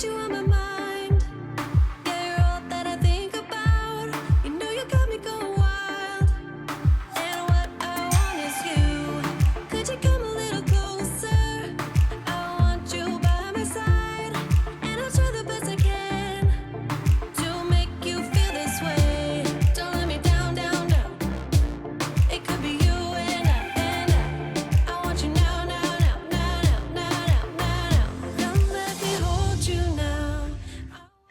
got you on my mind. Yeah, you're all that I think about. You know you got me going wild. And what I want is you. Could you come a little closer? I want you by my side. And I'll try the best I can to make you feel this way. Don't let me down, down, down. It could be you and I want you now, now, now, now, now, now, now, now. Come let me hold you now.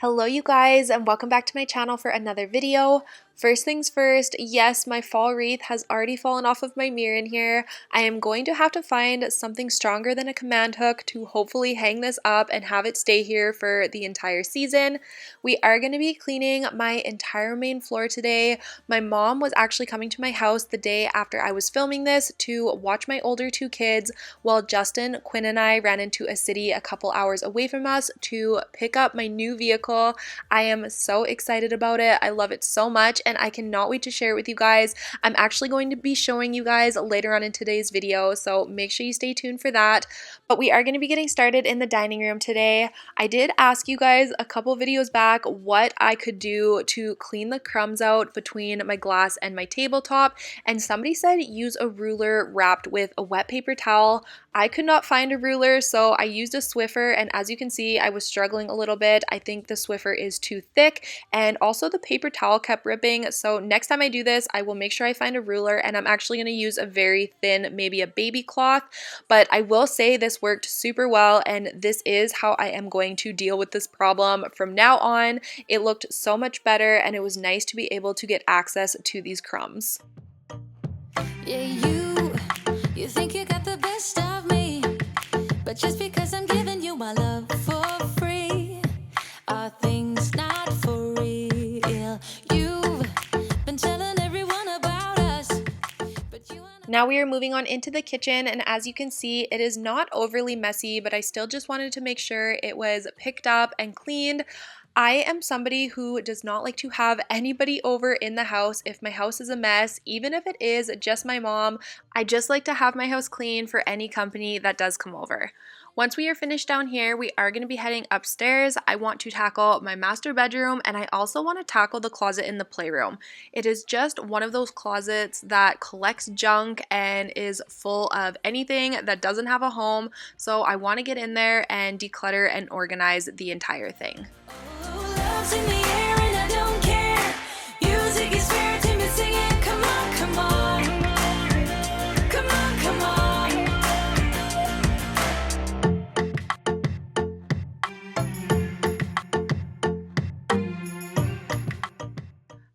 Hello you guys, and welcome back to my channel for another video. First things first, yes, my fall wreath has already fallen off of my mirror in here. I am going to have to find something stronger than a command hook to hopefully hang this up and have it stay here for the entire season. We are going to be cleaning my entire main floor today. My mom was actually coming to my house the day after I was filming this to watch my older two kids while Justin, Quinn, and I ran into a city a couple hours away from us to pick up my new vehicle. I am so excited about it. I love it so much, and I cannot wait to share it with you guys. I'm actually going to be showing you guys later on in today's video, so make sure you stay tuned for that. But we are going to be getting started in the dining room today. I did ask you guys a couple videos back what I could do to clean the crumbs out between my glass and my tabletop, and somebody said use a ruler wrapped with a wet paper towel. I could not find a ruler, so I used a Swiffer, and as you can see, I was struggling a little bit. I think the Swiffer is too thick, and also the paper towel kept ripping, so next time I do this, I will make sure I find a ruler, and I'm actually going to use a very thin, maybe a baby cloth, but I will say this worked super well, and this is how I am going to deal with this problem from now on. It looked so much better, and it was nice to be able to get access to these crumbs. Yeah, you think you got the best of me, but just because I'm giving you my love for free, are things not for real? You've been telling everyone about us, but you and Now we are moving on into the kitchen, and as you can see, it is not overly messy, but I still just wanted to make sure it was picked up and cleaned. I am somebody who does not like to have anybody over in the house if my house is a mess, even if it is just my mom. I just like to have my house clean for any company that does come over. Once we are finished down here, we are going to be heading upstairs. I want to tackle my master bedroom, and I also want to tackle the closet in the playroom. It is just one of those closets that collects junk and is full of anything that doesn't have a home, so I want to get in there and declutter and organize the entire thing. love's in the air and I don't care. Music is fair to me, sing it. Come on, come on. Come on, come on.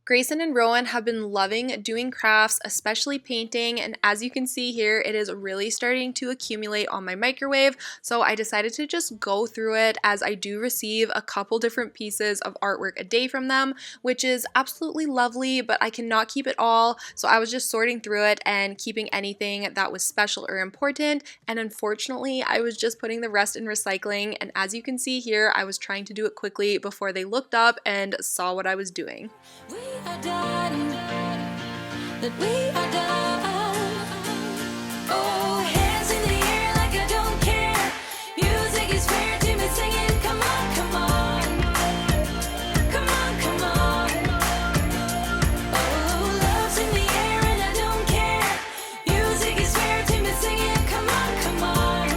Grayson and Rowan have been loving doing crafts, especially painting, and as you can see here, it is really starting to accumulate on my microwave, so I decided to just go through it as I do receive a couple different pieces of artwork a day from them, which is absolutely lovely, but I cannot keep it all, so I was just sorting through it and keeping anything that was special or important, and unfortunately, I was just putting the rest in recycling, and as you can see here, I was trying to do it quickly before they looked up and saw what I was doing. We are done. That we are done. Oh, hands in the air like I don't care. Music is fair to me, singing. Come on, come on. Come on, come on. Oh, love's in the air and I don't care. Music is fair to me, singing. Come on, come on.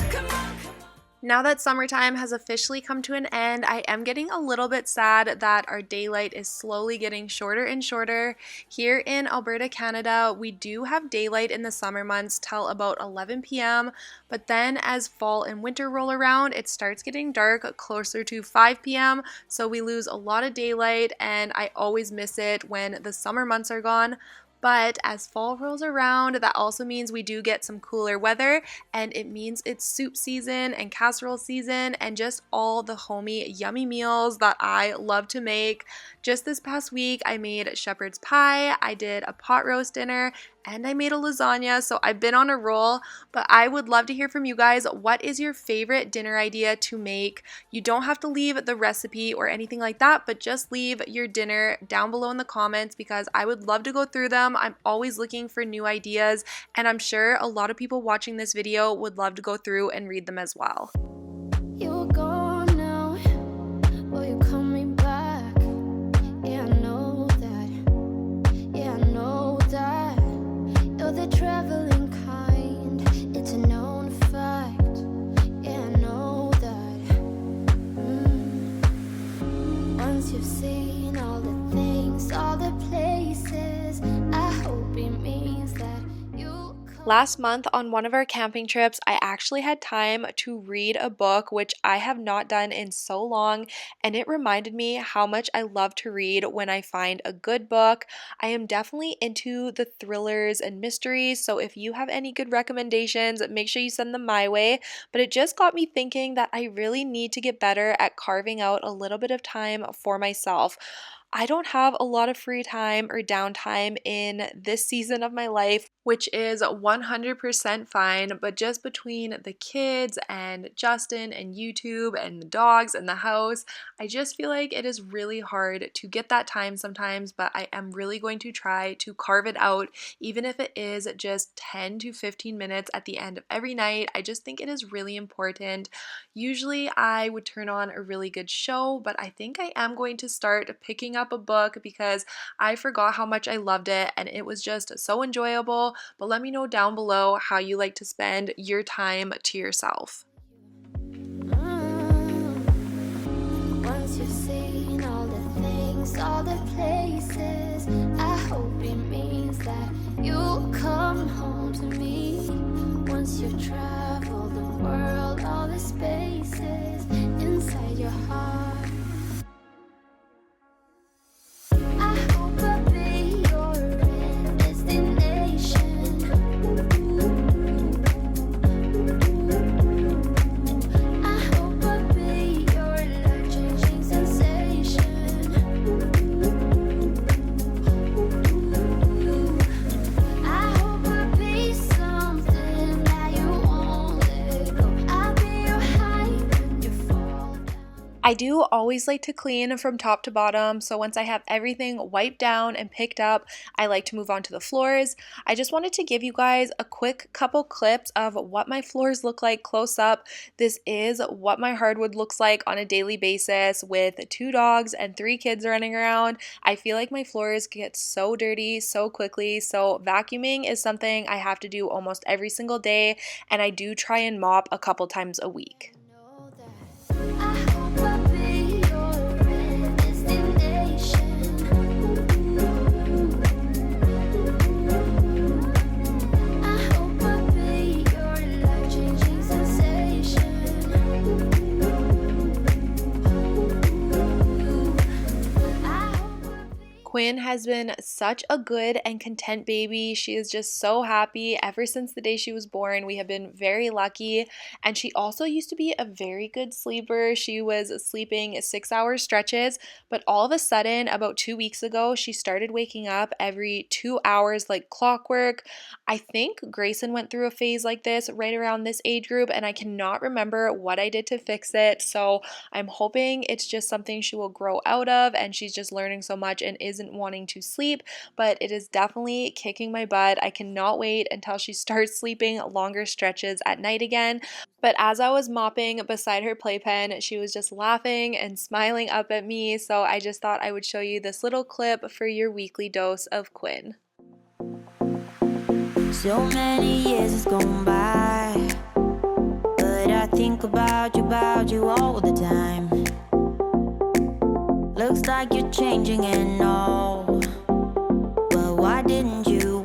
Come on, come on. Now that summertime has officially come to an end, I am getting a little bit sad that our daylight is slowly getting shorter and shorter. Here in Alberta, Canada, we do have daylight in the summer months till about 11 p.m., but then as fall and winter roll around, it starts getting dark closer to 5 p.m., so we lose a lot of daylight, and I always miss it when the summer months are gone. But as fall rolls around, that also means we do get some cooler weather, and it means it's soup season and casserole season and just all the homey yummy meals that I love to make. Just this past week, I made shepherd's pie, I did a pot roast dinner, and I made a lasagna, so I've been on a roll, but I would love to hear from you guys. What is your favorite dinner idea to make? You don't have to leave the recipe or anything like that, but just leave your dinner down below in the comments because I would love to go through them. I'm always looking for new ideas, and I'm sure a lot of people watching this video would love to go through and read them as well. You were gone now, will you call me back? Yeah, I know that. Yeah, I know that. You're the traveling kind. It's a known fact. Yeah, I know that. Once you've seen all the things, all the places, I hope it means that you Last month on one of our camping trips, I actually had time to read a book, which I have not done in so long, and it reminded me how much I love to read when I find a good book. I am definitely into the thrillers and mysteries, so if you have any good recommendations, make sure you send them my way. But it just got me thinking that I really need to get better at carving out a little bit of time for myself. I don't have a lot of free time or downtime in this season of my life, which is 100% fine, but just between the kids and Justin and YouTube and the dogs and the house, I just feel like it is really hard to get that time sometimes, but I am really going to try to carve it out, even if it is just 10 to 15 minutes at the end of every night. I just think it is really important. Usually I would turn on a really good show, but I think I am going to start picking up a book because I forgot how much I loved it and it was just so enjoyable. But let me know down below how you like to spend your time to yourself. once you've seen all the things, all the places, I hope it means that you'll come home to me. Once you've traveled the world, all the spaces inside your heart. I hope I'll be your destination. I hope I'll be your life-changing sensation. I hope I'll be something that you won't let go. I'll be your high when you fall down. I do always like to clean from top to bottom, so once I have everything wiped down and picked up, I like to move on to the floors. I just wanted to give you guys a quick couple clips of what my floors look like close up. This is what my hardwood looks like on a daily basis with 2 dogs and 3 kids running around. I feel like my floors get so dirty so quickly, so vacuuming is something I have to do almost every single day, and I do try and mop a couple times a week. Know that. I hope I'll be your destination. I hope I'll be your life-changing sensation. I hope I'll be Quinn has been such a good and content baby. She is just so happy ever since the day she was born. We have been very lucky. And she also used to be a very good sleeper. She was sleeping 6-hour stretches, but all of a sudden, about 2 weeks ago, she started waking up every 2 hours like clockwork. I think Grayson went through a phase like this right around this age group, and I cannot remember what I did to fix it. So I'm hoping it's just something she will grow out of and she's just learning so much and isn't wanting to sleep, but it is definitely kicking my butt. I cannot wait until she starts sleeping longer stretches at night again. But as I was mopping beside her playpen, she was just laughing and smiling up at me, so I just thought I would show you this little clip for your weekly dose of Quinn. So many years has gone by, but I think about you all the time. Looks like you're changing and all, but why didn't you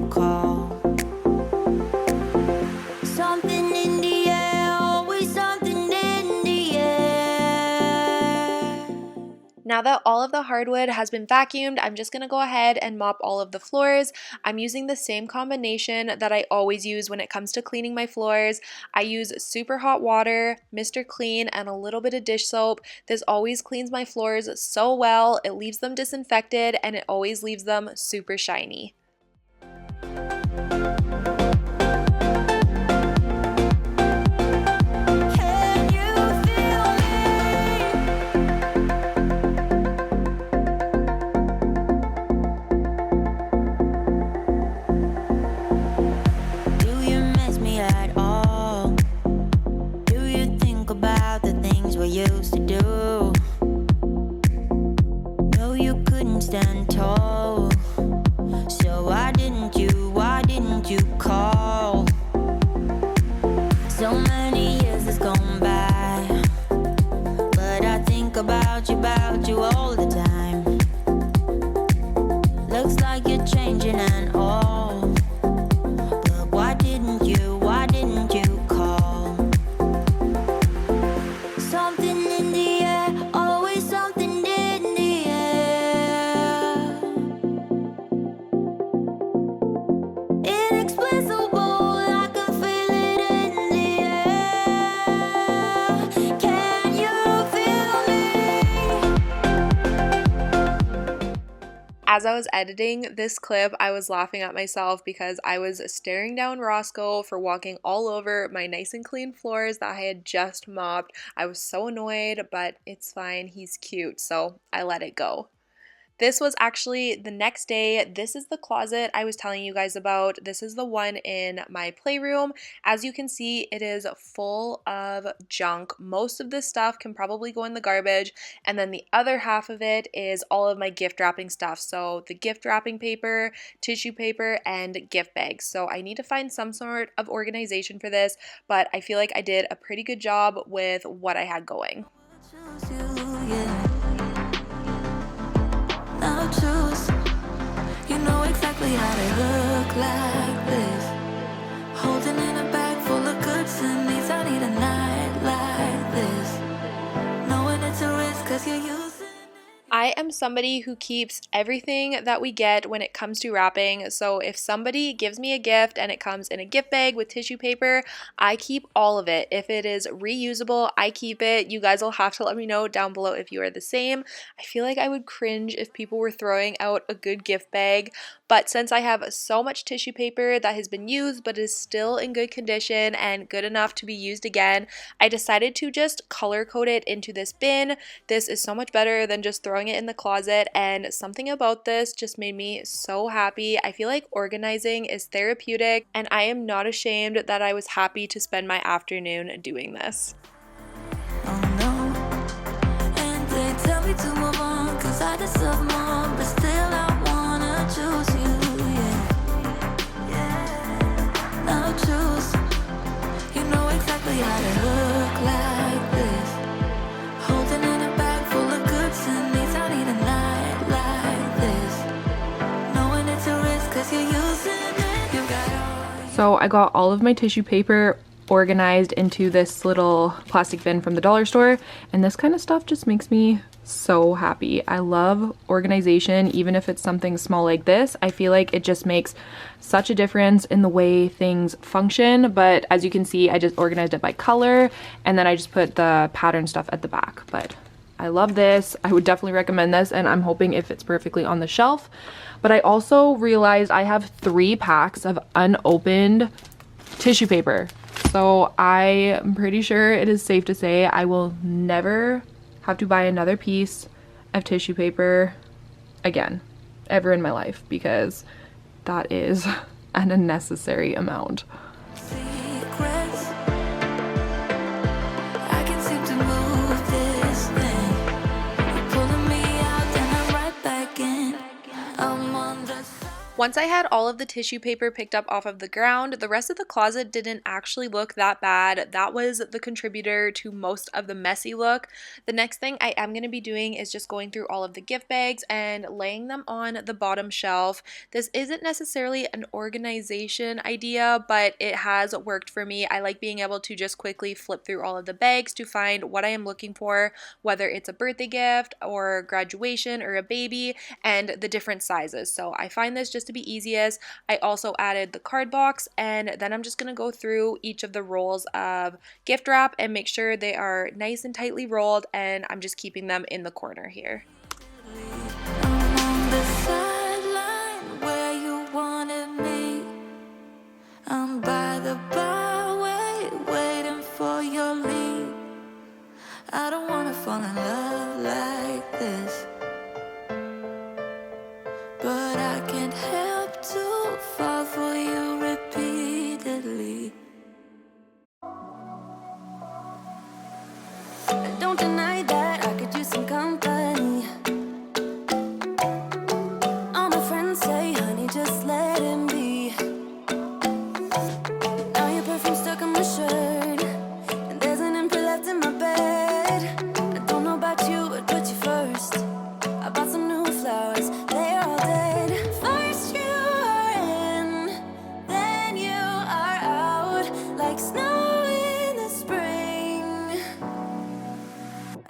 call? Something in the air, always something in the air. Now that all of the hardwood has been vacuumed, I'm just going to go ahead and mop all of the floors. I'm using the same combination that I always use when it comes to cleaning my floors. I use super hot water, Mr. Clean, and a little bit of dish soap. This always cleans my floors so well. It leaves them disinfected and it always leaves them super shiny. Can you feel me? Do you miss me at all? Do you think So many years has gone by, but I think about you all the time. Looks like you're changing and all, but why didn't you call? Something in the air, always something in the air. Inexplicable, I can feel it in the air. Can you feel me? As I was editing this clip, I was laughing at myself because I was staring down Roscoe for walking all over my nice and clean floors that I had just mopped. I was so annoyed, but it's fine. He's cute, so I let it go. This was actually the next day. This is the closet I was telling you guys about. This is the one in my playroom. As you can see, it is full of junk. Most of this stuff can probably go in the garbage, and then the other half of it is all of my gift wrapping stuff. So the gift wrapping paper, tissue paper, and gift bags. So I need to find some sort of organization for this, but I feel like I did a pretty good job with what I had going. Choose you, yeah. Now choose. You know exactly how to look like this. Holding in a bag full of goods and needs. I need a night like this. Knowing it's a risk 'cause you're using it. I am somebody who keeps everything that we get when it comes to wrapping. So if somebody gives me a gift and it comes in a gift bag with tissue paper, I keep all of it. If it is reusable, I keep it. You guys will have to let me know down below if you are the same. I feel like I would cringe if people were throwing out a good gift bag, but since I have so much tissue paper that has been used but is still in good condition and good enough to be used again, I decided to just color code it into this bin. This is so much better than just throwing it in the closet, and something about this just made me so happy. I feel like organizing is therapeutic, and I am not ashamed that I was happy to spend my afternoon doing this. Oh no. And they tell me to move on 'cause I deserve more, but still I wanna choose you, yeah. Now choose. You know exactly how to look like this. Holding in a bag full of goods and needs. I need a night like this. Knowing it's a risk 'cause you're using it. You got all. So I got all of my tissue paper organized into this little plastic bin from the dollar store, and this kind of stuff just makes me so happy. I love organization, even if it's something small like this. I feel like it just makes such a difference in the way things function. But as you can see, I just organized it by color, and then I just put the pattern stuff at the back. But I love this. I would definitely recommend this, and I'm hoping it fits perfectly on the shelf. But I also realized I have 3 packs of unopened tissue paper. So I am pretty sure it is safe to say I will never have to buy another piece of tissue paper again, ever in my life, because that is an unnecessary amount. Secrets. I can't seem to move this thing. You're pulling me out, then I'm right back in. I'm on the side. Once I had all of the tissue paper picked up off of the ground, the rest of the closet didn't actually look that bad. That was the contributor to most of the messy look. The next thing I am going to be doing is just going through all of the gift bags and laying them on the bottom shelf. This isn't necessarily an organization idea, but it has worked for me. I like being able to just quickly flip through all of the bags to find what I am looking for, whether it's a birthday gift or graduation or a baby, and the different sizes. So I find this just to be easiest. I also added the card box, and then I'm just going to go through each of the rolls of gift wrap and make sure they are nice and tightly rolled, and I'm just keeping them in the corner here. I'm on the sideline where you wanted me. I'm by the byway waiting for your lead. I don't wanna fall in love like this, but I can't help to fall for you repeatedly. Don't deny that I could use some company. All my friends say, honey, just let him be. Now your perfume stuck on my shirt.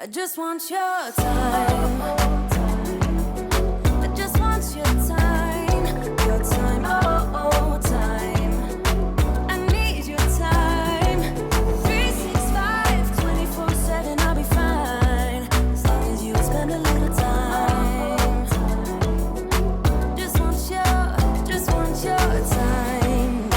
I just want your time. I just want your time, oh, time. I need your time. 365, 24/7, I'll be fine. As long as you spend a little time. Just want your time.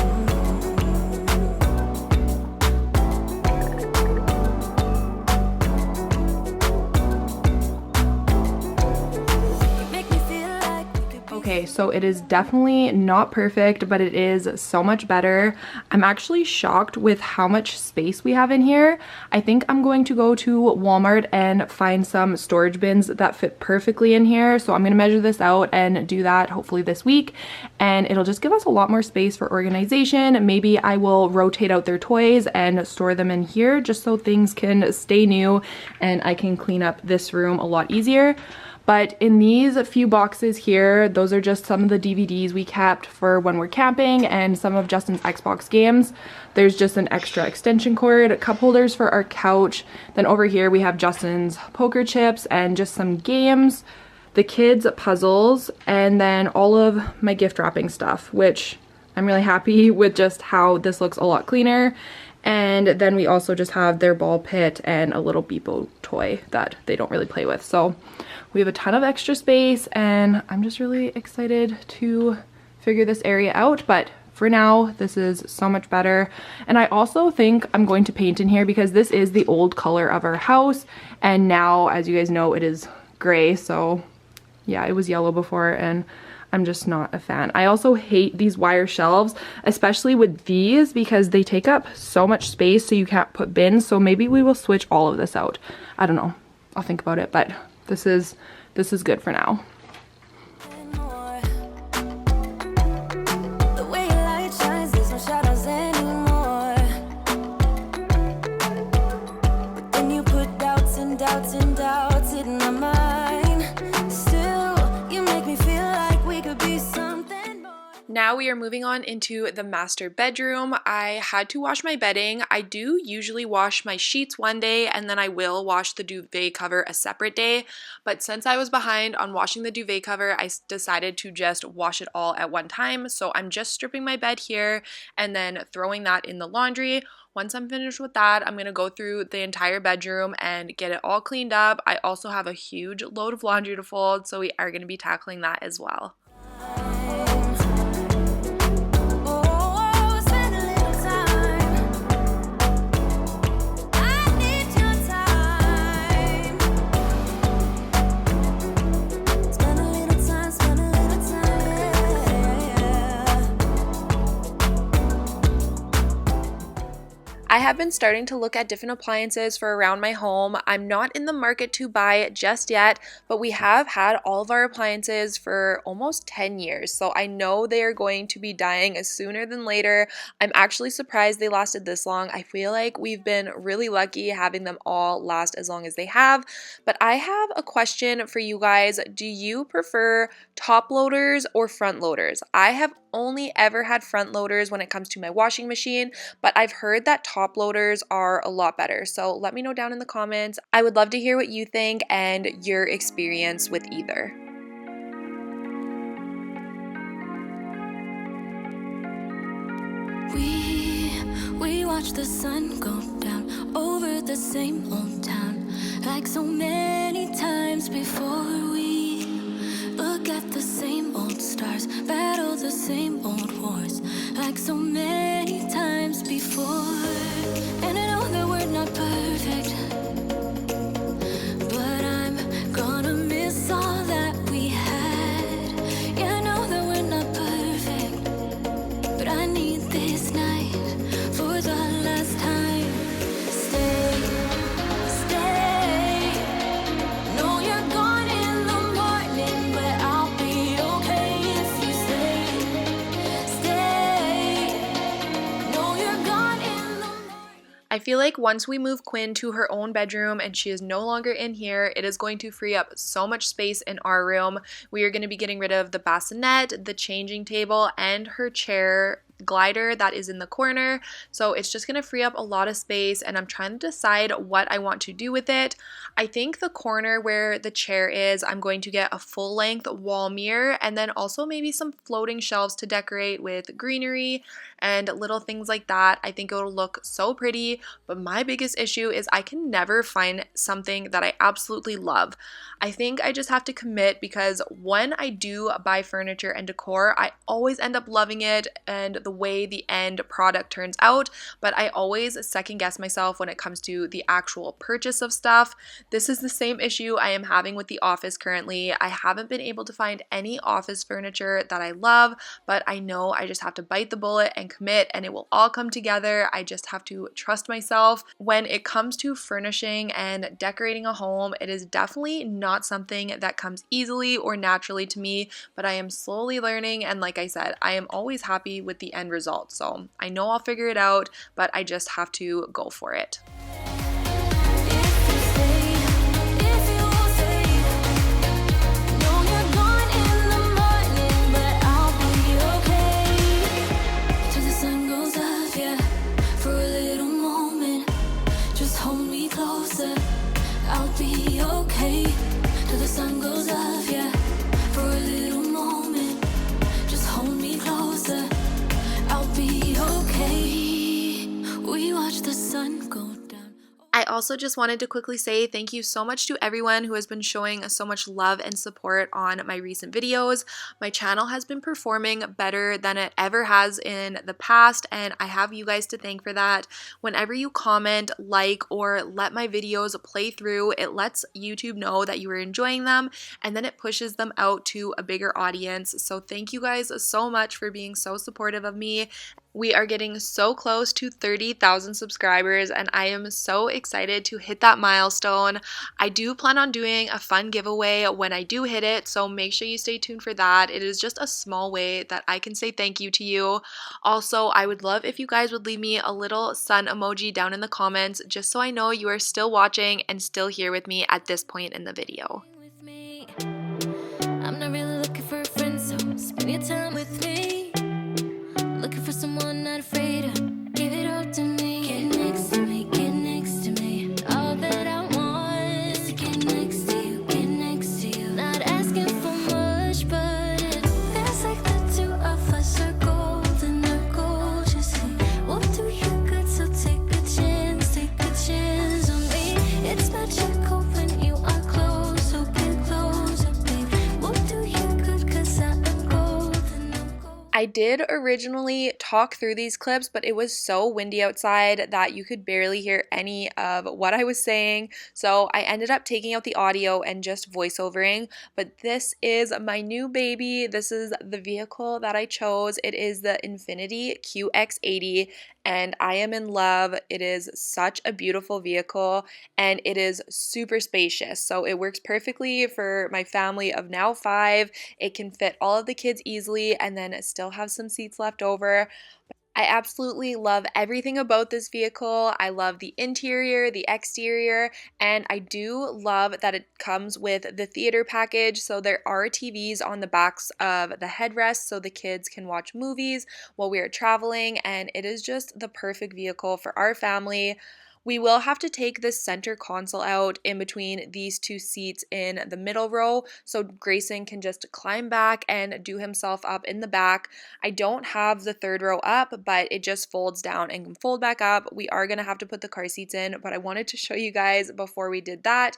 Okay, so it is definitely not perfect, but it is so much better. I'm actually shocked with how much space we have in here. I think I'm going to go to Walmart and find some storage bins that fit perfectly in here. So I'm gonna measure this out and do that hopefully this week. And it'll just give us a lot more space for organization. Maybe I will rotate out their toys and store them in here just so things can stay new and I can clean up this room a lot easier. But in these few boxes here, those are just some of the DVDs we kept for when we're camping and some of Justin's Xbox games. There's just an extra extension cord, cup holders for our couch. Then over here we have Justin's poker chips and just some games, the kids' puzzles, and then all of my gift wrapping stuff, which I'm really happy with just how this looks a lot cleaner. And then we also just have their ball pit and a little Beepo toy that they don't really play with. So we have a ton of extra space and I'm just really excited to figure this area out. But for now, this is so much better. And I also think I'm going to paint in here because this is the old color of our house. And now, as you guys know, it is gray. So yeah, it was yellow before and I'm just not a fan. I also hate these wire shelves, especially with these because they take up so much space so you can't put bins. So maybe we will switch all of this out. I don't know. I'll think about it, but this is good for now. The way your light shines, there's no shadows anymore. But then you put doubts and doubts and doubts in my mind. Still, you make me feel like we could be something more. Now we are moving on into the master bedroom. I had to wash my bedding. I do usually wash my sheets one day and then I will wash the duvet cover a separate day. But since I was behind on washing the duvet cover, I decided to just wash it all at one time. So I'm just stripping my bed here and then throwing that in the laundry. Once I'm finished with that, I'm going to go through the entire bedroom and get it all cleaned up. I also have a huge load of laundry to fold, so we are going to be tackling that as well. I have been starting to look at different appliances for around my home. I'm not in the market to buy just yet, but we have had all of our appliances for almost 10 years. So I know they are going to be dying sooner than later. I'm actually surprised they lasted this long. I feel like we've been really lucky having them all last as long as they have. But I have a question for you guys. Do you prefer top loaders or front loaders? I have only ever had front loaders when it comes to my washing machine, but I've heard that top loaders are a lot better. So let me know down in the comments. I would love to hear what you think and your experience with either. We watch the sun go down over the same old town like so many times before. We look at the same old stars, battle the same old wars like so many times before. And I know that we're not perfect, but I'm gonna miss all that we had. Yeah, I know that we're not perfect, but I need this night for the last time. Stay. No, you're gone in the morning, but I'll be okay if you stay. No, you're gone in the morning. I feel like once we move Quinn to her own bedroom and she is no longer in here, it is going to free up so much space in our room. We are going to be getting rid of the bassinet, the changing table, and her chair glider that is in the corner. So it's just gonna free up a lot of space, and I'm trying to decide what I want to do with it. I think the corner where the chair is, I'm going to get a full length wall mirror, and then also maybe some floating shelves to decorate with greenery and little things like that. I think it'll look so pretty, but my biggest issue is I can never find something that I absolutely love. I think I just have to commit, because when I do buy furniture and decor, I always end up loving it and the way the end product turns out, but I always second guess myself when it comes to the actual purchase of stuff. This is the same issue I am having with the office currently. I haven't been able to find any office furniture that I love, but I know I just have to bite the bullet and commit, and it will all come together. I just have to trust myself. When it comes to furnishing and decorating a home, it is definitely not something that comes easily or naturally to me, but I am slowly learning, and like I said, I am always happy with the end result. So I know I'll figure it out, but I just have to go for it. I also just wanted to quickly say thank you so much to everyone who has been showing so much love and support on my recent videos. My channel has been performing better than it ever has in the past, and I have you guys to thank for that. Whenever you comment, like, or let my videos play through, it lets YouTube know that you are enjoying them, and then it pushes them out to a bigger audience. So thank you guys so much for being so supportive of me. We are getting so close to 30,000 subscribers, and I am so excited to hit that milestone. I do plan on doing a fun giveaway when I do hit it, so make sure you stay tuned for that. It is just a small way that I can say thank you to you. Also, I would love if you guys would leave me a little sun emoji down in the comments, just so I know you are still watching and still here with me at this point in the video. I'm not really looking for a friend, so spend your time with me. Looking for someone not afraid to give it all to me. Get next to me, get next to me. All that I want is to get next to you, get next to you. Not asking for much, but it feels like the two of us are golden, are gorgeous. We'll do you good, so take a chance on me. It's magical when you are close, so get closer, babe. We'll do you good, 'cause I am golden, I'm golden. I did originally talk through these clips, but it was so windy outside that you could barely hear any of what I was saying. So I ended up taking out the audio and just voiceovering. But this is my new baby. This is the vehicle that I chose. It is the Infiniti QX80, and I am in love. It is such a beautiful vehicle, and it is super spacious. So it works perfectly for my family of now 5. It can fit all of the kids easily, and then still have some seats left over. I absolutely love everything about this vehicle. I love the interior, the exterior, and I do love that it comes with the theater package. So there are TVs on the backs of the headrests so the kids can watch movies while we are traveling, and it is just the perfect vehicle for our family. We will have to take this center console out in between these two seats in the middle row, so Grayson can just climb back and do himself up in the back. I don't have the third row up, but it just folds down and can fold back up. We are going to have to put the car seats in, but I wanted to show you guys before we did that.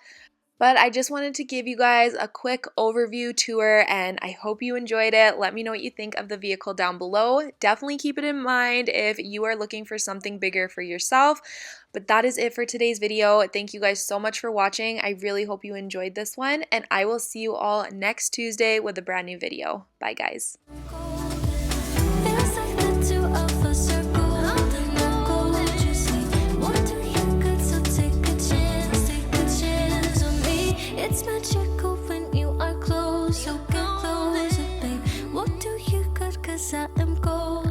But I just wanted to give you guys a quick overview tour, and I hope you enjoyed it. Let me know what you think of the vehicle down below. Definitely keep it in mind if you are looking for something bigger for yourself. But that is it for today's video. Thank you guys so much for watching. I really hope you enjoyed this one, and I will see you all next Tuesday with a brand new video. Bye, guys. Feels like the two of us are golden, are gorgeous. Want to you good, so take a chance on me. It's magical when you are close, so get closer, babe. What do you good, 'cause I am gold.